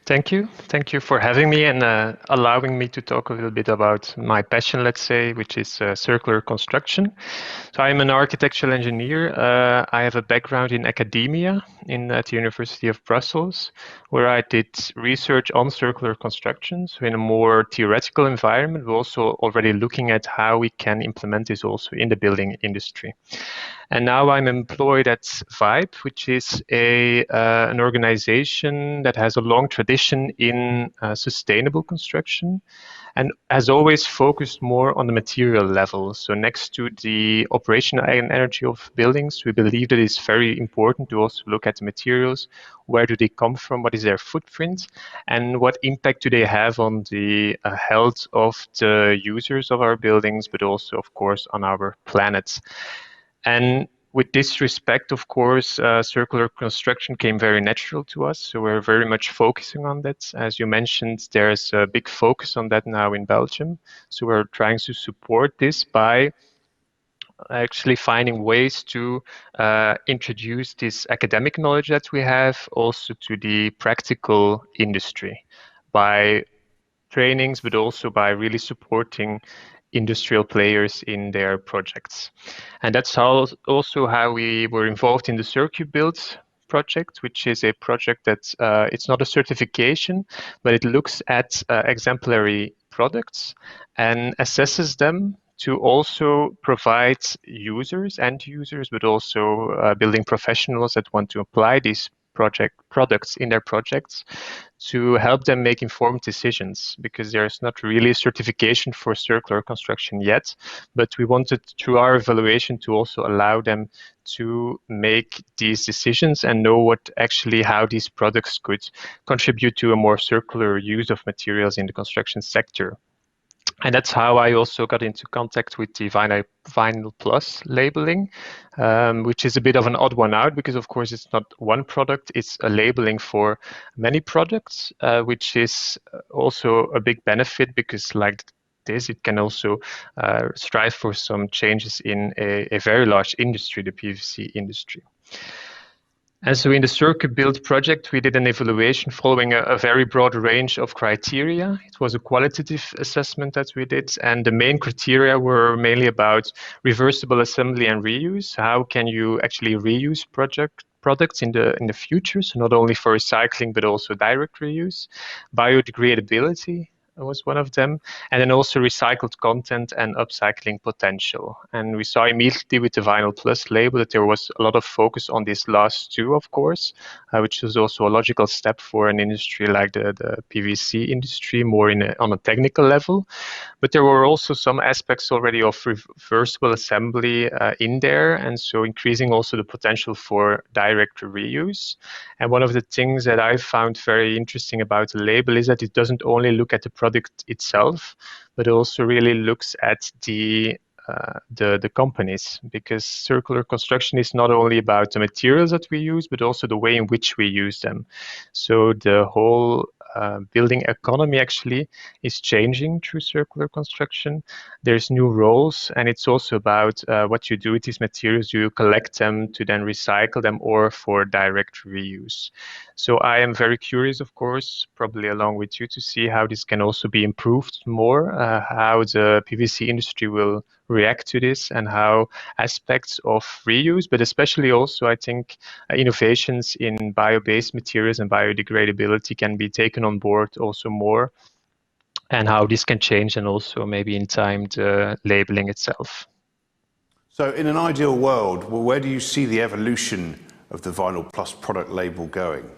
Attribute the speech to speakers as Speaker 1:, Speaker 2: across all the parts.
Speaker 1: Thank you. Thank you for having me and allowing me to talk a little bit about my passion, let's say, which is circular construction. So I'm an architectural engineer. I have a background in academia at the University of Brussels, where I did research on circular construction. So in a more theoretical environment, we're also already looking at how we can implement this also in the building industry. And now I'm employed at Vibe, which is an organization that has a long tradition in sustainable construction and has always focused more on the material level. So next to the operational energy of buildings, we believe that it's very important to also look at the materials. Where do they come from? What is their footprint? And what impact do they have on the health of the users of our buildings, but also, of course, on our planet? And with this respect, of course, circular construction came very natural to us. So we're very much focusing on that. As you mentioned, there's a big focus on that now in Belgium. So we're trying to support this by actually finding ways to introduce this academic knowledge that we have also to the practical industry by trainings, but also by really supporting industrial players in their projects. And that's also how we were involved in the Circuit Build project, which is a project that it's not a certification, but it looks at exemplary products and assesses them to also provide end users, but also building professionals that want to apply these products in their projects to help them make informed decisions, because there's not really a certification for circular construction yet, but we wanted through our evaluation to also allow them to make these decisions and know how these products could contribute to a more circular use of materials in the construction sector. And that's how I also got into contact with the VinylPlus labeling, which is a bit of an odd one out because, of course, it's not one product, it's a labeling for many products, which is also a big benefit because, like this, it can also strive for some changes in a very large industry, the PVC industry. And so in the Circuit Build project, we did an evaluation following a very broad range of criteria. It was a qualitative assessment that we did, and the main criteria were mainly about reversible assembly and reuse. How can you actually reuse products in the future, so not only for recycling, but also direct reuse. Biodegradability was one of them, and then also recycled content and upcycling potential. And we saw immediately with the VinylPlus label that there was a lot of focus on these last two, of course, which was also a logical step for an industry like the PVC industry, more on a technical level. But there were also some aspects already of reversible assembly in there, and so increasing also the potential for direct reuse. And one of the things that I found very interesting about the label is that it doesn't only look at the product itself, but also really looks at the companies, because circular construction is not only about the materials that we use, but also the way in which we use them. So the whole building economy actually is changing through circular construction. There's new roles, and it's also about what you do with these materials. Do you collect them to then recycle them or for direct reuse? So I am very curious, of course, probably along with you, to see how this can also be improved more, how the PVC industry will react to this, and how aspects of reuse, but especially also, I think, innovations in bio-based materials and biodegradability can be taken on board also more, and how this can change, and also maybe in time the labeling itself.
Speaker 2: So in an ideal world, well, where do you see the evolution of the VinylPlus product label going?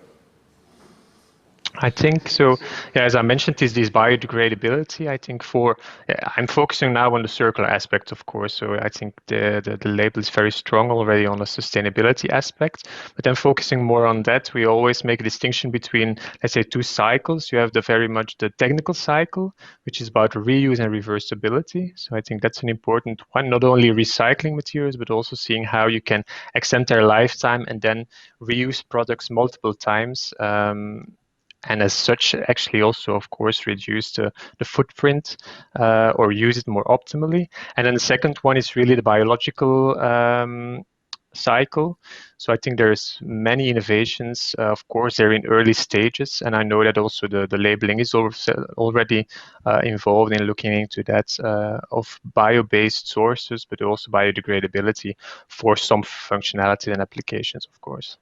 Speaker 1: I think so. Yeah, as I mentioned, is this biodegradability. I think I'm focusing now on the circular aspect, of course. So I think the label is very strong already on the sustainability aspect. But then focusing more on that, we always make a distinction between, let's say, two cycles. You have very much the technical cycle, which is about reuse and reversibility. So I think that's an important one. Not only recycling materials, but also seeing how you can extend their lifetime and then reuse products multiple times. And as such, actually also, of course, reduce the footprint or use it more optimally. And then the second one is really the biological cycle. So I think there's many innovations. Of course, they're in early stages, and I know that also the labeling is already involved in looking into that of bio-based sources, but also biodegradability for some functionality and applications, of course.